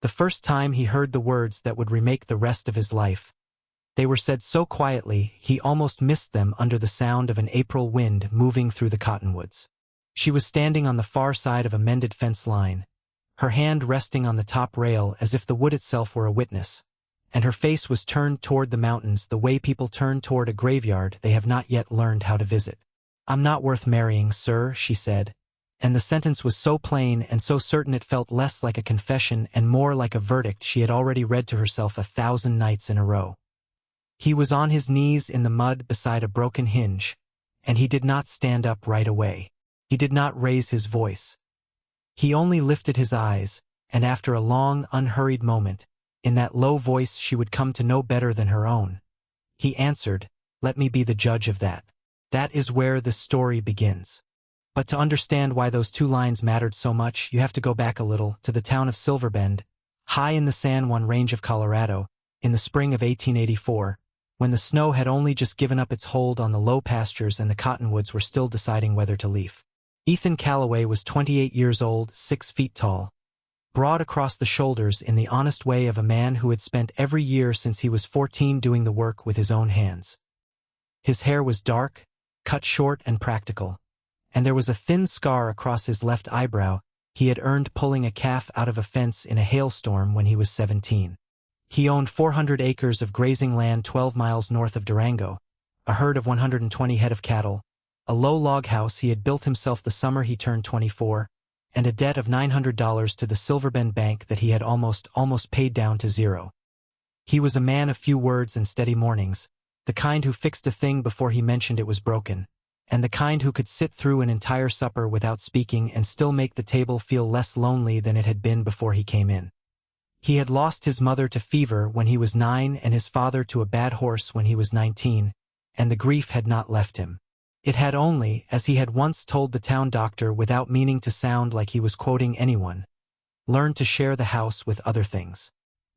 The first time he heard the words that would remake the rest of his life. They were said so quietly, he almost missed them under the sound of an April wind moving through the cottonwoods. She was standing on the far side of a mended fence line, her hand resting on the top rail as if the wood itself were a witness, and her face was turned toward the mountains the way people turn toward a graveyard they have not yet learned how to visit. "I'm not worth marrying, sir," she said, and the sentence was so plain and so certain it felt less like a confession and more like a verdict she had already read to herself 1,000 nights in a row. He was on his knees in the mud beside a broken hinge, and he did not stand up right away. He did not raise his voice. He only lifted his eyes, and after a long, unhurried moment, in that low voice she would come to know better than her own, he answered, "Let me be the judge of that." That is where this story begins. But to understand why those 2 lines mattered so much, you have to go back a little, to the town of Silverbend, high in the San Juan Range of Colorado, in the spring of 1884, when the snow had only just given up its hold on the low pastures and the cottonwoods were still deciding whether to leaf. Ethan Calloway was 28 years old, 6 feet tall, broad across the shoulders in the honest way of a man who had spent every year since he was 14 doing the work with his own hands. His hair was dark, cut short and practical, and there was a thin scar across his left eyebrow he had earned pulling a calf out of a fence in a hailstorm when he was 17. He owned 400 acres of grazing land 12 miles north of Durango, a herd of 120 head of cattle, a low log house he had built himself the summer he turned 24, and a debt of $900 to the Silverbend bank that he had almost paid down to zero. He was a man of few words and steady mornings, the kind who fixed a thing before he mentioned it was broken, and the kind who could sit through an entire supper without speaking and still make the table feel less lonely than it had been before he came in. He had lost his mother to fever when he was 9 and his father to a bad horse when he was 19, and the grief had not left him. It had only, as he had once told the town doctor without meaning to sound like he was quoting anyone, learned to share the house with other things.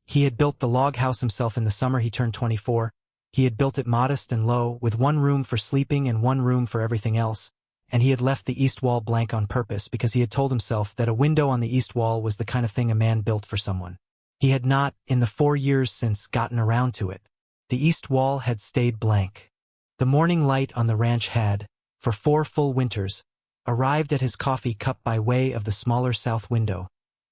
He had built the log house himself in the summer he turned 24. He had built it modest and low, with 1 room for sleeping and 1 room for everything else, and he had left the east wall blank on purpose because he had told himself that a window on the east wall was the kind of thing a man built for someone. He had not, in the 4 years since, gotten around to it. The east wall had stayed blank. The morning light on the ranch had, for 4 full winters, arrived at his coffee cup by way of the smaller south window,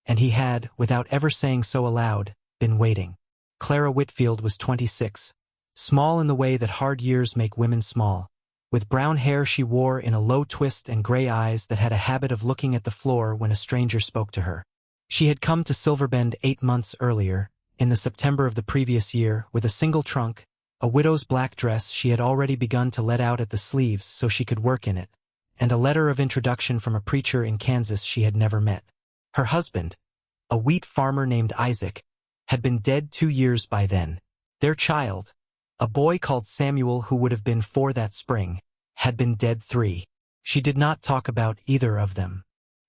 and he had, without ever saying so aloud, been waiting. Clara Whitfield was 26, small in the way that hard years make women small. With brown hair she wore in a low twist and gray eyes that had a habit of looking at the floor when a stranger spoke to her. She had come to Silverbend 8 months earlier, in the September of the previous year, with a single trunk, a widow's black dress she had already begun to let out at the sleeves so she could work in it, and a letter of introduction from a preacher in Kansas she had never met. Her husband, a wheat farmer named Isaac, had been dead 2 years by then. Their child, a boy called Samuel who would have been 4 that spring, had been dead 3. She did not talk about either of them.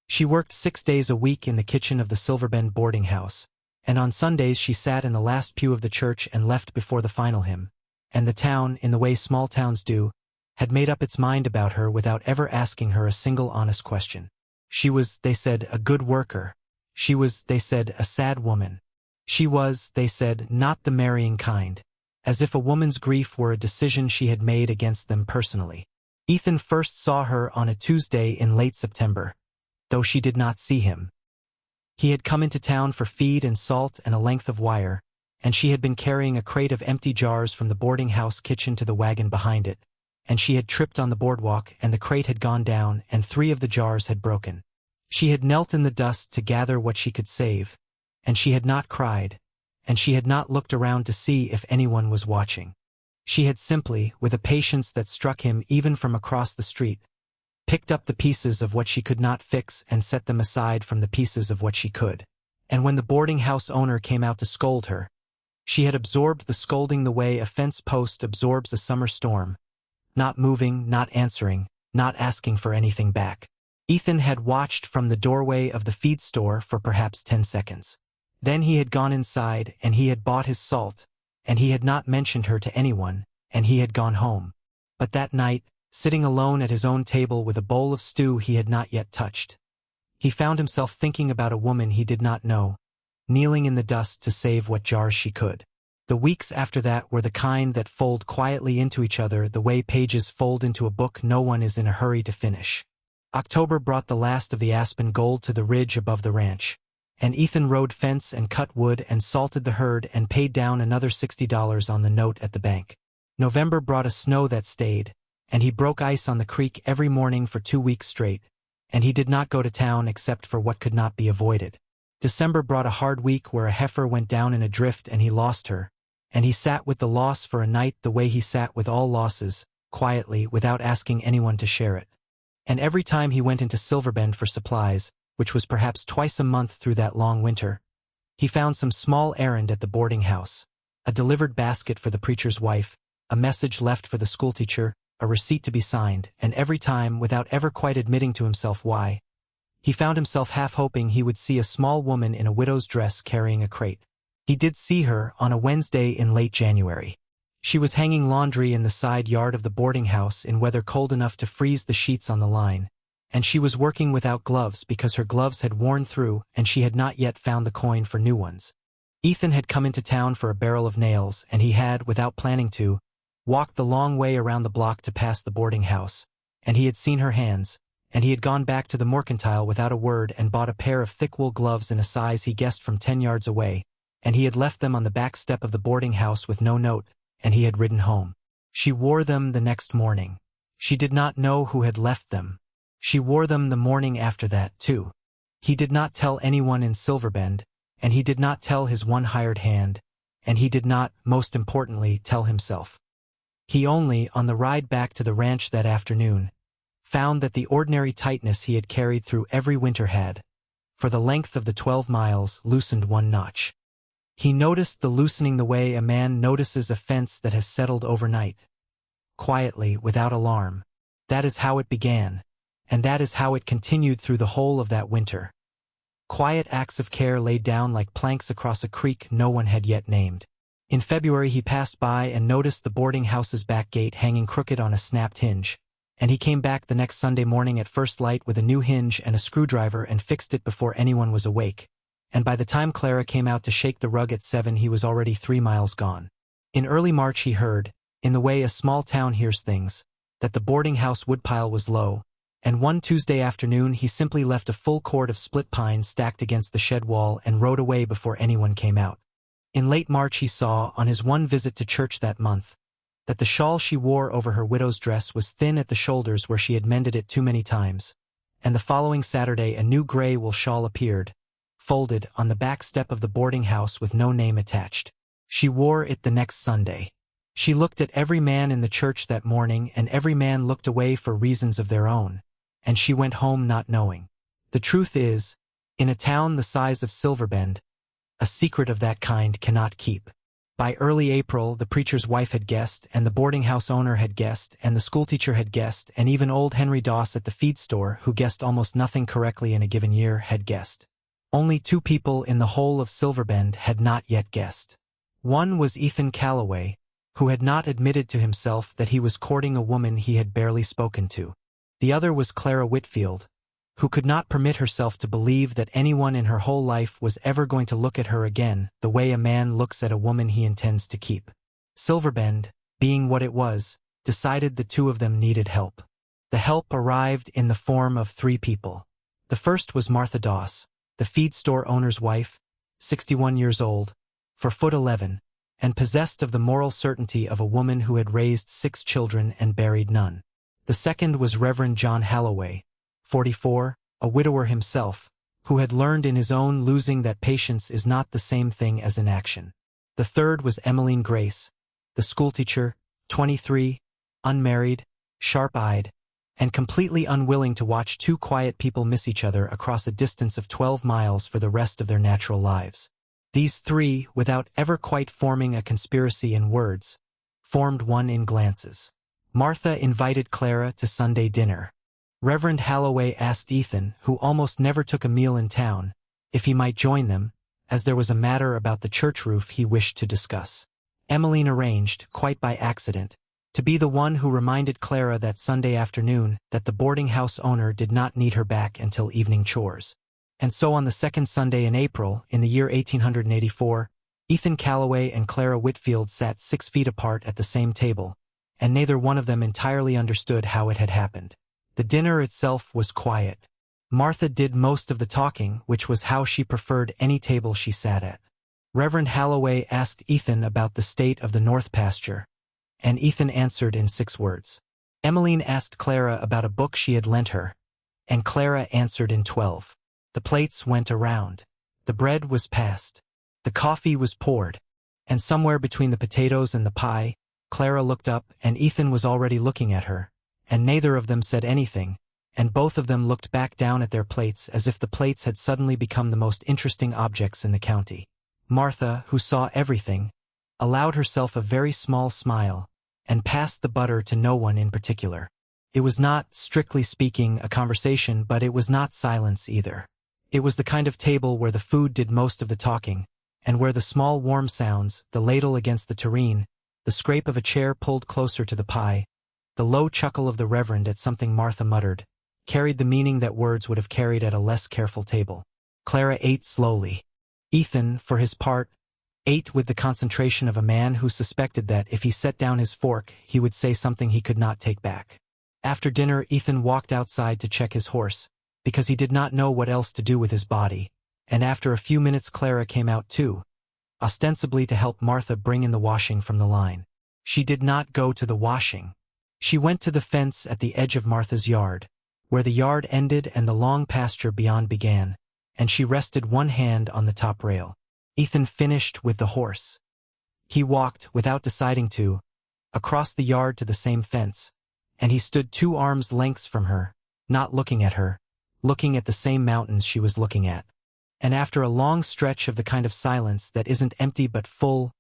She worked 6 days a week in the kitchen of the Silverbend boarding house, and on Sundays she sat in the last pew of the church and left before the final hymn, and the town, in the way small towns do, had made up its mind about her without ever asking her a single honest question. She was, they said, a good worker. She was, they said, a sad woman. She was, they said, not the marrying kind, as if a woman's grief were a decision she had made against them personally. Ethan first saw her on a Tuesday in late September, though she did not see him. He had come into town for feed and salt and a length of wire, and she had been carrying a crate of empty jars from the boarding house kitchen to the wagon behind it, and she had tripped on the boardwalk and the crate had gone down and 3 of the jars had broken. She had knelt in the dust to gather what she could save, and she had not cried, and she had not looked around to see if anyone was watching. She had simply, with a patience that struck him even from across the street, picked up the pieces of what she could not fix and set them aside from the pieces of what she could. And when the boarding house owner came out to scold her, she had absorbed the scolding the way a fence post absorbs a summer storm, not moving, not answering, not asking for anything back. Ethan had watched from the doorway of the feed store for perhaps 10 seconds. Then he had gone inside and he had bought his salt, and he had not mentioned her to anyone, and he had gone home. But that night, sitting alone at his own table with a bowl of stew he had not yet touched, he found himself thinking about a woman he did not know, kneeling in the dust to save what jars she could. The weeks after that were the kind that fold quietly into each other the way pages fold into a book no one is in a hurry to finish. October brought the last of the aspen gold to the ridge above the ranch, and Ethan rode fence and cut wood and salted the herd and paid down another $60 on the note at the bank. November brought a snow that stayed, and he broke ice on the creek every morning for 2 weeks straight, and he did not go to town except for what could not be avoided. December brought a hard week where a heifer went down in a drift and he lost her, and he sat with the loss for a night the way he sat with all losses, quietly, without asking anyone to share it. And every time he went into Silverbend for supplies, which was perhaps twice a month through that long winter, he found some small errand at the boarding house, a delivered basket for the preacher's wife, a message left for the schoolteacher, a receipt to be signed, and every time, without ever quite admitting to himself why, he found himself half hoping he would see a small woman in a widow's dress carrying a crate. He did see her on a Wednesday in late January. She was hanging laundry in the side yard of the boarding house in weather cold enough to freeze the sheets on the line, and she was working without gloves because her gloves had worn through and she had not yet found the coin for new ones. Ethan had come into town for a barrel of nails, and he had, without planning to, walked the long way around the block to pass the boarding house, and he had seen her hands, and he had gone back to the mercantile without a word and bought a pair of thick wool gloves in a size he guessed from 10 yards away, and he had left them on the back step of the boarding house with no note, and he had ridden home. She wore them the next morning. She did not know who had left them. She wore them the morning after that, too. He did not tell anyone in Silverbend, and he did not tell his one hired hand, and he did not, most importantly, tell himself. He only, on the ride back to the ranch that afternoon, found that the ordinary tightness he had carried through every winter had, for the length of the 12 miles, loosened one notch. He noticed the loosening the way a man notices a fence that has settled overnight. Quietly, without alarm. That is how it began, and that is how it continued through the whole of that winter. Quiet acts of care laid down like planks across a creek no one had yet named. In February he passed by and noticed the boarding house's back gate hanging crooked on a snapped hinge, and he came back the next Sunday morning at first light with a new hinge and a screwdriver and fixed it before anyone was awake. And by the time Clara came out to shake the rug at 7 he was already 3 miles gone. In early March he heard, in the way a small town hears things, that the boarding house woodpile was low, and one Tuesday afternoon he simply left a full cord of split pine stacked against the shed wall and rode away before anyone came out. In late March he saw, on his one visit to church that month, that the shawl she wore over her widow's dress was thin at the shoulders where she had mended it too many times, and the following Saturday a new gray wool shawl appeared, folded, on the back step of the boarding house with no name attached. She wore it the next Sunday. She looked at every man in the church that morning, and every man looked away for reasons of their own, and she went home not knowing. The truth is, in a town the size of Silverbend, a secret of that kind cannot keep. By early April the preacher's wife had guessed, and the boarding house owner had guessed, and the schoolteacher had guessed, and even old Henry Doss at the feed store, who guessed almost nothing correctly in a given year, had guessed. Only 2 people in the whole of Silverbend had not yet guessed. One was Ethan Calloway, who had not admitted to himself that he was courting a woman he had barely spoken to. The other was Clara Whitfield, who could not permit herself to believe that anyone in her whole life was ever going to look at her again the way a man looks at a woman he intends to keep. Silverbend, being what it was, decided the 2 of them needed help. The help arrived in the form of 3 people. The first was Martha Doss, the feed store owner's wife, 61 years old, 4'11", and possessed of the moral certainty of a woman who had raised 6 children and buried none. The second was Reverend John Halloway, 44, a widower himself, who had learned in his own losing that patience is not the same thing as inaction. The third was Emmeline Grace, the schoolteacher, 23, unmarried, sharp-eyed, and completely unwilling to watch 2 quiet people miss each other across a distance of 12 miles for the rest of their natural lives. These 3, without ever quite forming a conspiracy in words, formed one in glances. Martha invited Clara to Sunday dinner. Reverend Halloway asked Ethan, who almost never took a meal in town, if he might join them, as there was a matter about the church roof he wished to discuss. Emmeline arranged, quite by accident, to be the one who reminded Clara that Sunday afternoon that the boarding house owner did not need her back until evening chores. And so on the second Sunday in April, in the year 1884, Ethan Calloway and Clara Whitfield sat 6 feet apart at the same table, and neither one of them entirely understood how it had happened. The dinner itself was quiet. Martha did most of the talking, which was how she preferred any table she sat at. Reverend Halloway asked Ethan about the state of the North Pasture, and Ethan answered in 6 words. Emmeline asked Clara about a book she had lent her, and Clara answered in 12. The plates went around. The bread was passed. The coffee was poured. And somewhere between the potatoes and the pie, Clara looked up, and Ethan was already looking at her, and neither of them said anything, and both of them looked back down at their plates as if the plates had suddenly become the most interesting objects in the county. Martha, who saw everything, allowed herself a very small smile, and passed the butter to no one in particular. It was not, strictly speaking, a conversation, but it was not silence either. It was the kind of table where the food did most of the talking, and where the small warm sounds, the ladle against the tureen, the scrape of a chair pulled closer to the pie, the low chuckle of the Reverend at something Martha muttered, carried the meaning that words would have carried at a less careful table. Clara ate slowly. Ethan, for his part, ate with the concentration of a man who suspected that if he set down his fork, he would say something he could not take back. After dinner, Ethan walked outside to check his horse, because he did not know what else to do with his body, and after a few minutes Clara came out too, ostensibly to help Martha bring in the washing from the line. She did not go to the washing. She went to the fence at the edge of Martha's yard, where the yard ended and the long pasture beyond began, and she rested one hand on the top rail. Ethan finished with the horse. He walked, without deciding to, across the yard to the same fence, and he stood 2 arms' lengths from her, not looking at her, looking at the same mountains she was looking at. And after a long stretch of the kind of silence that isn't empty but full,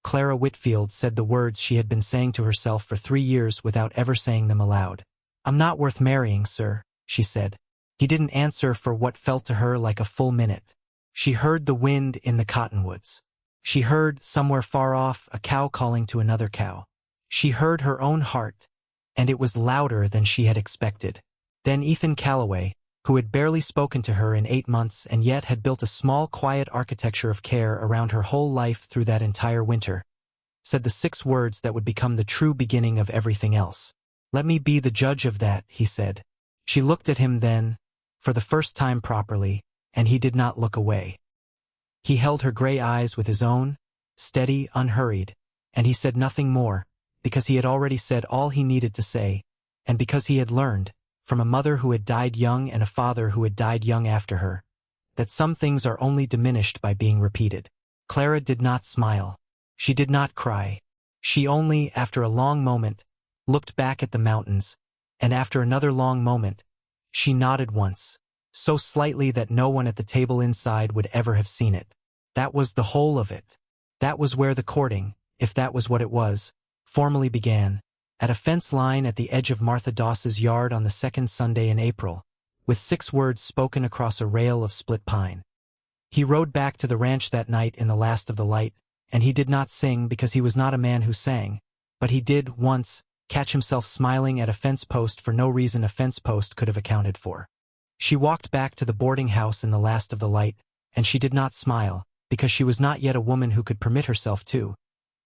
Clara Whitfield said the words she had been saying to herself for 3 years without ever saying them aloud. "I'm not worth marrying, sir," she said. He didn't answer for what felt to her like a full minute. She heard the wind in the cottonwoods. She heard, somewhere far off, a cow calling to another cow. She heard her own heart, and it was louder than she had expected. Then Ethan Calloway, who had barely spoken to her in 8 months and yet had built a small quiet architecture of care around her whole life through that entire winter, said the 6 words that would become the true beginning of everything else. "Let me be the judge of that," he said. She looked at him then, for the first time properly, and he did not look away. He held her gray eyes with his own, steady, unhurried, and he said nothing more, because he had already said all he needed to say, and because he had learned, from a mother who had died young and a father who had died young after her, that some things are only diminished by being repeated. Clara did not smile. She did not cry. She only, after a long moment, looked back at the mountains, and after another long moment, she nodded once, so slightly that no one at the table inside would ever have seen it. That was the whole of it. That was where the courting, if that was what it was, formally began, at a fence line at the edge of Martha Doss's yard on the second Sunday in April, with 6 words spoken across a rail of split pine. He rode back to the ranch that night in the last of the light, and he did not sing because he was not a man who sang, but he did, once, catch himself smiling at a fence post for no reason a fence post could have accounted for. She walked back to the boarding house in the last of the light, and she did not smile, because she was not yet a woman who could permit herself to,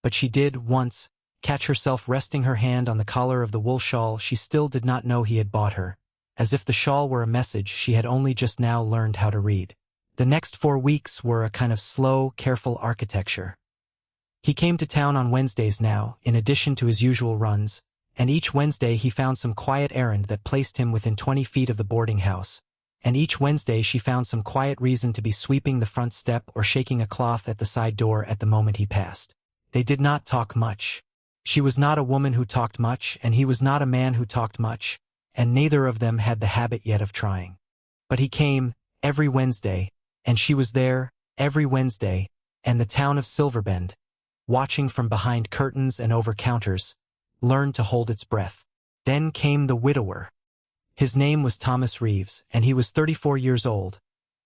but she did, once, catch herself resting her hand on the collar of the wool shawl she still did not know he had bought her, as if the shawl were a message she had only just now learned how to read. The next 4 weeks were a kind of slow, careful architecture. He came to town on Wednesdays now, in addition to his usual runs, and each Wednesday he found some quiet errand that placed him within 20 feet of the boarding house, and each Wednesday she found some quiet reason to be sweeping the front step or shaking a cloth at the side door at the moment he passed. They did not talk much. She was not a woman who talked much, and he was not a man who talked much, and neither of them had the habit yet of trying. But he came, every Wednesday, and she was there, every Wednesday, and the town of Silverbend, watching from behind curtains and over counters, learned to hold its breath. Then came the widower. His name was Thomas Reeves, and he was 34 years old,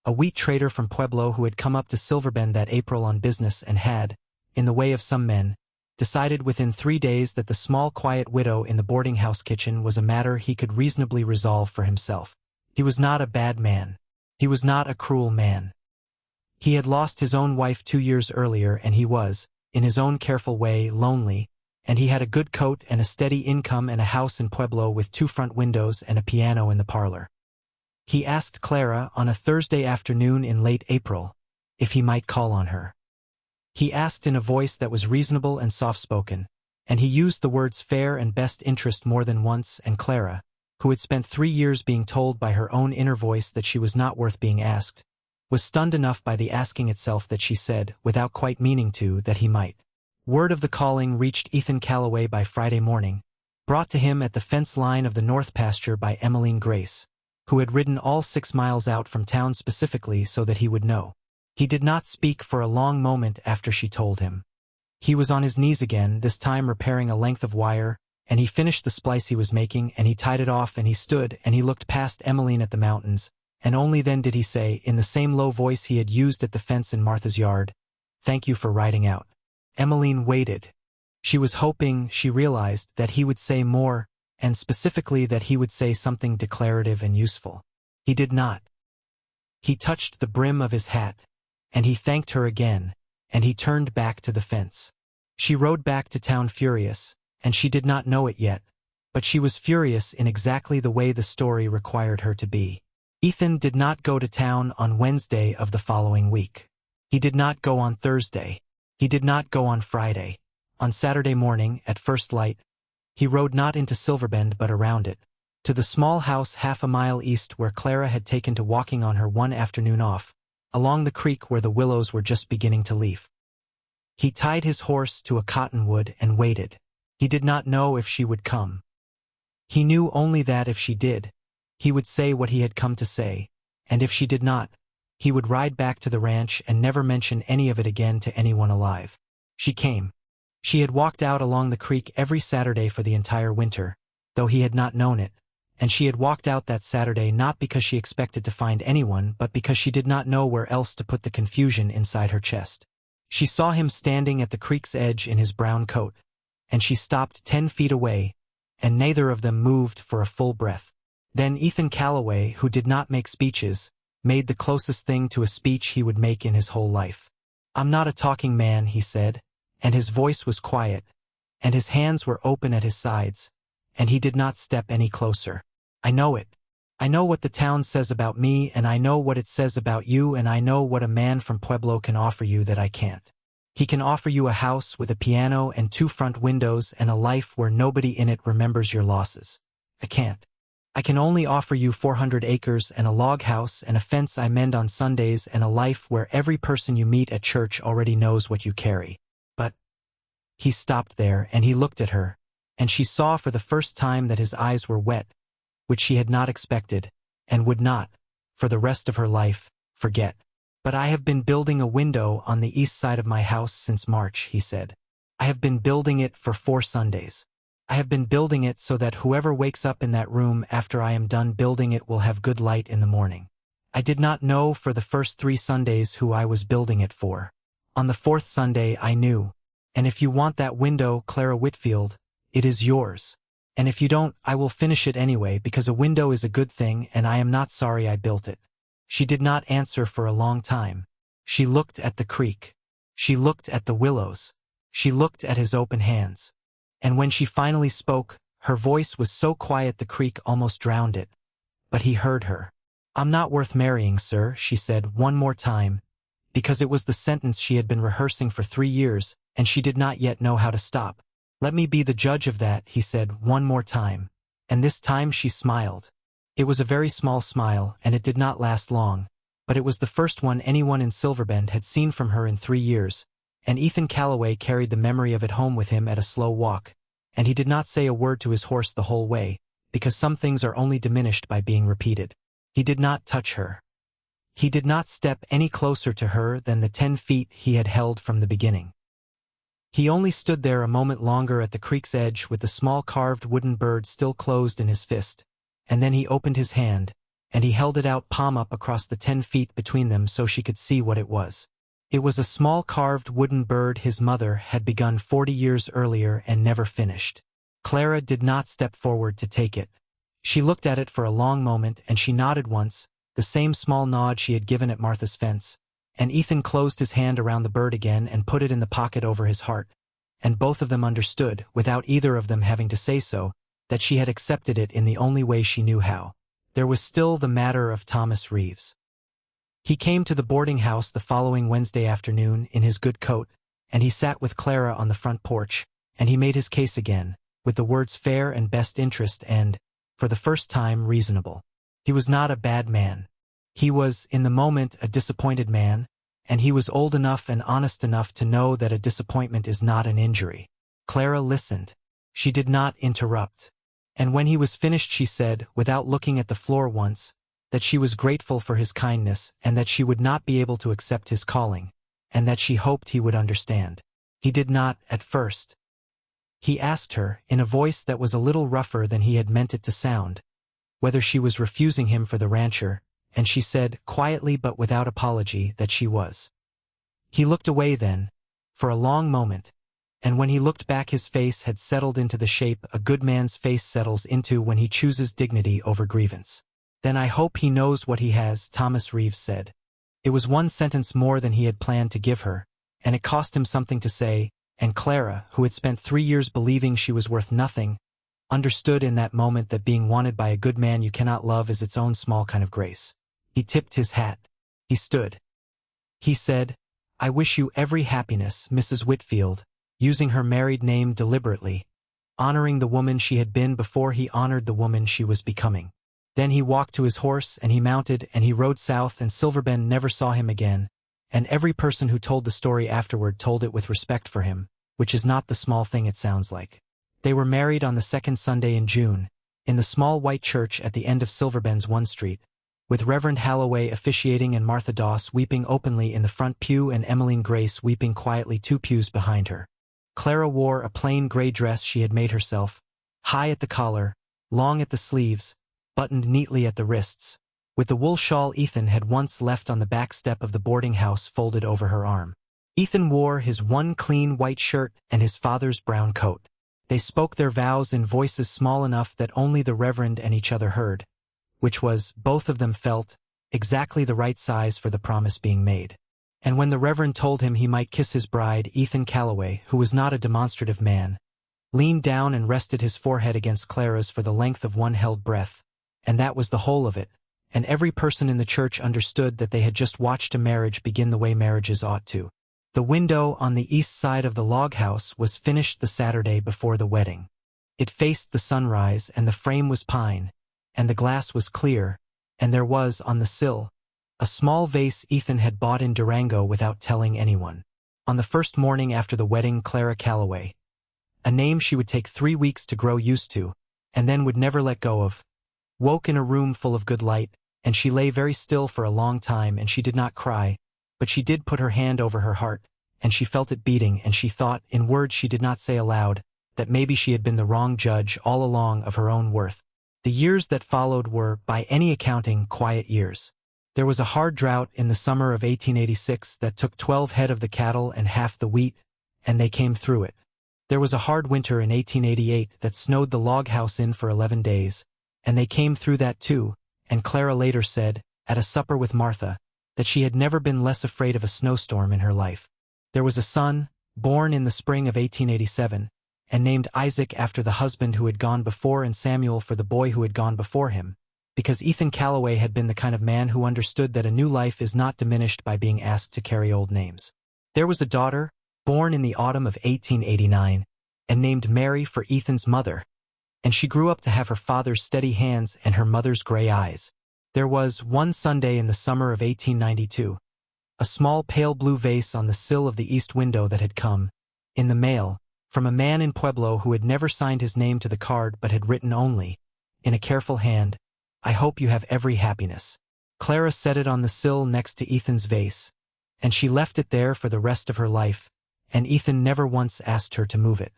a wheat trader from Pueblo who had come up to Silverbend that April on business and had, in the way of some men, decided within 3 days that the small quiet widow in the boarding-house kitchen was a matter he could reasonably resolve for himself. He was not a bad man. He was not a cruel man. He had lost his own wife 2 years earlier, and he was, in his own careful way, lonely, and he had a good coat and a steady income and a house in Pueblo with 2 front windows and a piano in the parlor. He asked Clara on a Thursday afternoon in late April if he might call on her. He asked in a voice that was reasonable and soft-spoken, and he used the words fair and best interest more than once, and Clara, who had spent 3 years being told by her own inner voice that she was not worth being asked, was stunned enough by the asking itself that she said, without quite meaning to, that he might. Word of the calling reached Ethan Calloway by Friday morning, brought to him at the fence line of the north pasture by Emmeline Grace, who had ridden all 6 miles out from town specifically so that he would know. He did not speak for a long moment after she told him. He was on his knees again, this time repairing a length of wire, and he finished the splice he was making, and he tied it off, and he stood, and he looked past Emmeline at the mountains, and only then did he say, in the same low voice he had used at the fence in Martha's yard, "Thank you for riding out." Emmeline waited. She was hoping, she realized, that he would say more, and specifically that he would say something declarative and useful. He did not. He touched the brim of his hat, and he thanked her again, and he turned back to the fence. She rode back to town furious, and she did not know it yet, but she was furious in exactly the way the story required her to be. Ethan did not go to town on Wednesday of the following week. He did not go on Thursday. He did not go on Friday. On Saturday morning, at first light, he rode not into Silverbend but around it, to the small house half a mile east where Clara had taken to walking on her one afternoon off, along the creek where the willows were just beginning to leaf. He tied his horse to a cottonwood and waited. He did not know if she would come. He knew only that if she did, he would say what he had come to say, and if she did not, he would ride back to the ranch and never mention any of it again to anyone alive. She came. She had walked out along the creek every Saturday for the entire winter, though he had not known it, and she had walked out that Saturday not because she expected to find anyone but because she did not know where else to put the confusion inside her chest. She saw him standing at the creek's edge in his brown coat, and she stopped 10 feet away, and neither of them moved for a full breath. Then Ethan Calloway, who did not make speeches, made the closest thing to a speech he would make in his whole life. "I'm not a talking man," he said, and his voice was quiet, and his hands were open at his sides, and he did not step any closer. "I know it. I know what the town says about me, and I know what it says about you, and I know what a man from Pueblo can offer you that I can't. He can offer you a house with a piano and 2 front windows and a life where nobody in it remembers your losses. I can't. I can only offer you 400 acres and a log house and a fence I mend on Sundays and a life where every person you meet at church already knows what you carry. But—" He stopped there, and he looked at her, and she saw for the first time that his eyes were wet, which she had not expected, and would not, for the rest of her life, forget. "But I have been building a window on the east side of my house since March," he said. "I have been building it for 4 Sundays. I have been building it so that whoever wakes up in that room after I am done building it will have good light in the morning. I did not know for the first 3 Sundays who I was building it for. On the 4th Sunday I knew. And if you want that window, Clara Whitfield, it is yours. And if you don't, I will finish it anyway, because a window is a good thing and I am not sorry I built it." She did not answer for a long time. She looked at the creek. She looked at the willows. She looked at his open hands. And when she finally spoke, her voice was so quiet the creek almost drowned it. But he heard her. "I'm not worth marrying, sir," she said one more time, because it was the sentence she had been rehearsing for 3 years, and she did not yet know how to stop. "Let me be the judge of that," he said one more time, and this time she smiled. It was a very small smile, and it did not last long, but it was the first one anyone in Silverbend had seen from her in 3 years, and Ethan Calloway carried the memory of it home with him at a slow walk, and he did not say a word to his horse the whole way, because some things are only diminished by being repeated. He did not touch her. He did not step any closer to her than the 10 feet he had held from the beginning. He only stood there a moment longer at the creek's edge with the small carved wooden bird still closed in his fist, and then he opened his hand, and he held it out palm up across the 10 feet between them so she could see what it was. It was a small carved wooden bird his mother had begun 40 years earlier and never finished. Clara did not step forward to take it. She looked at it for a long moment and she nodded once, the same small nod she had given at Martha's fence, and Ethan closed his hand around the bird again and put it in the pocket over his heart, and both of them understood, without either of them having to say so, that she had accepted it in the only way she knew how. There was still the matter of Thomas Reeves. He came to the boarding house the following Wednesday afternoon in his good coat, and he sat with Clara on the front porch, and he made his case again, with the words fair and best interest and, for the first time, reasonable. He was not a bad man. He was, in the moment, a disappointed man, and he was old enough and honest enough to know that a disappointment is not an injury. Clara listened. She did not interrupt. And when he was finished she said, without looking at the floor once, that she was grateful for his kindness and that she would not be able to accept his calling, and that she hoped he would understand. He did not, at first. He asked her, in a voice that was a little rougher than he had meant it to sound, whether she was refusing him for the rancher, and she said, quietly but without apology, that she was. He looked away then, for a long moment, and when he looked back his face had settled into the shape a good man's face settles into when he chooses dignity over grievance. Then I hope he knows what he has, Thomas Reeves said. It was one sentence more than he had planned to give her, and it cost him something to say, and Clara, who had spent 3 years believing she was worth nothing, understood in that moment that being wanted by a good man you cannot love is its own small kind of grace. He tipped his hat. He stood. He said, I wish you every happiness, Mrs. Whitfield, using her married name deliberately, honoring the woman she had been before he honored the woman she was becoming. Then he walked to his horse and he mounted and he rode south, and Silverbend never saw him again, and every person who told the story afterward told it with respect for him, which is not the small thing it sounds like. They were married on the second Sunday in June, in the small white church at the end of Silverbend's 1 Street, with Reverend Halloway officiating and Martha Doss weeping openly in the front pew and Emmeline Grace weeping quietly 2 pews behind her. Clara wore a plain gray dress she had made herself, high at the collar, long at the sleeves, buttoned neatly at the wrists, with the wool shawl Ethan had once left on the back step of the boarding house folded over her arm. Ethan wore his one clean white shirt and his father's brown coat. They spoke their vows in voices small enough that only the Reverend and each other heard, which was, both of them felt, exactly the right size for the promise being made. And when the Reverend told him he might kiss his bride, Ethan Calloway, who was not a demonstrative man, leaned down and rested his forehead against Clara's for the length of one held breath, and that was the whole of it, and every person in the church understood that they had just watched a marriage begin the way marriages ought to. The window on the east side of the log house was finished the Saturday before the wedding. It faced the sunrise, and the frame was pine, and the glass was clear, and there was, on the sill, a small vase Ethan had bought in Durango without telling anyone. On the first morning after the wedding, Clara Calloway, a name she would take 3 weeks to grow used to, and then would never let go of, woke in a room full of good light, and she lay very still for a long time, and she did not cry, but she did put her hand over her heart, and she felt it beating, and she thought, in words she did not say aloud, that maybe she had been the wrong judge all along of her own worth. The years that followed were, by any accounting, quiet years. There was a hard drought in the summer of 1886 that took 12 head of the cattle and half the wheat, and they came through it. There was a hard winter in 1888 that snowed the log house in for 11 days, and they came through that too, and Clara later said, at a supper with Martha, that she had never been less afraid of a snowstorm in her life. There was a son, born in the spring of 1887, and named Isaac after the husband who had gone before, and Samuel for the boy who had gone before him, because Ethan Calloway had been the kind of man who understood that a new life is not diminished by being asked to carry old names. There was a daughter, born in the autumn of 1889, and named Mary for Ethan's mother, and she grew up to have her father's steady hands and her mother's gray eyes. There was, one Sunday in the summer of 1892, a small pale blue vase on the sill of the east window that had come, in the mail, from a man in Pueblo who had never signed his name to the card but had written only, in a careful hand, I hope you have every happiness. Clara set it on the sill next to Ethan's vase, and she left it there for the rest of her life, and Ethan never once asked her to move it.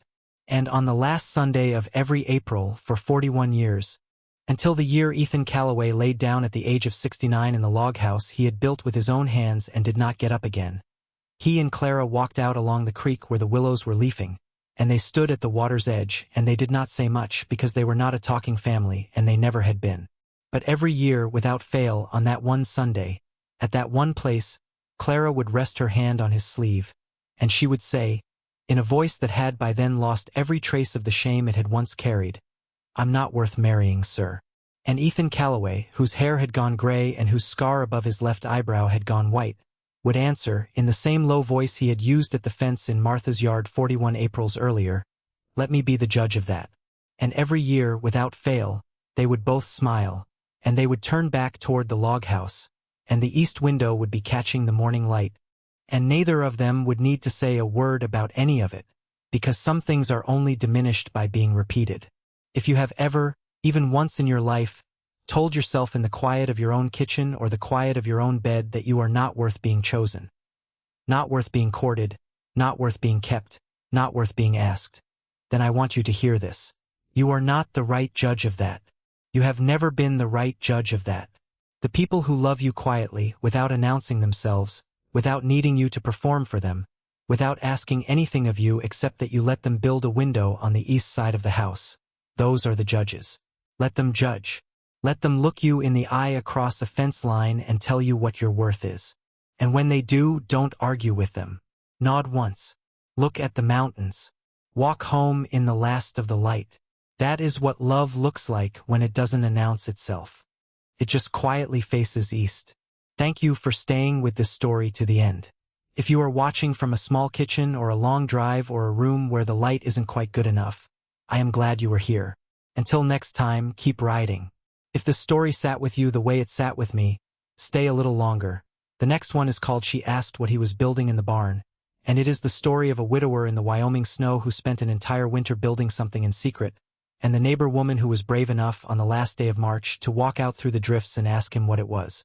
And on the last Sunday of every April for 41 years, until the year Ethan Calloway laid down at the age of 69 in the log house he had built with his own hands and did not get up again, he and Clara walked out along the creek where the willows were leafing, and they stood at the water's edge, and they did not say much because they were not a talking family and they never had been. But every year, without fail, on that one Sunday, at that one place, Clara would rest her hand on his sleeve, and she would say, in a voice that had by then lost every trace of the shame it had once carried, "I'm not worth marrying, sir." And Ethan Calloway, whose hair had gone gray and whose scar above his left eyebrow had gone white, would answer, in the same low voice he had used at the fence in Martha's yard 41 Aprils earlier, "Let me be the judge of that." And every year, without fail, they would both smile, and they would turn back toward the log house, and the east window would be catching the morning light, and neither of them would need to say a word about any of it, because some things are only diminished by being repeated. If you have ever, even once in your life, told yourself in the quiet of your own kitchen or the quiet of your own bed that you are not worth being chosen, not worth being courted, not worth being kept, not worth being asked, then I want you to hear this. You are not the right judge of that. You have never been the right judge of that. The people who love you quietly, without announcing themselves, without needing you to perform for them, without asking anything of you except that you let them build a window on the east side of the house, those are the judges. Let them judge. Let them look you in the eye across a fence line and tell you what your worth is. And when they do, don't argue with them. Nod once. Look at the mountains. Walk home in the last of the light. That is what love looks like when it doesn't announce itself. It just quietly faces east. Thank you for staying with this story to the end. If you are watching from a small kitchen or a long drive or a room where the light isn't quite good enough, I am glad you are here. Until next time, keep riding. If the story sat with you the way it sat with me, stay a little longer. The next one is called She Asked What He Was Building in the Barn, and it is the story of a widower in the Wyoming snow who spent an entire winter building something in secret, and the neighbor woman who was brave enough on the last day of March to walk out through the drifts and ask him what it was.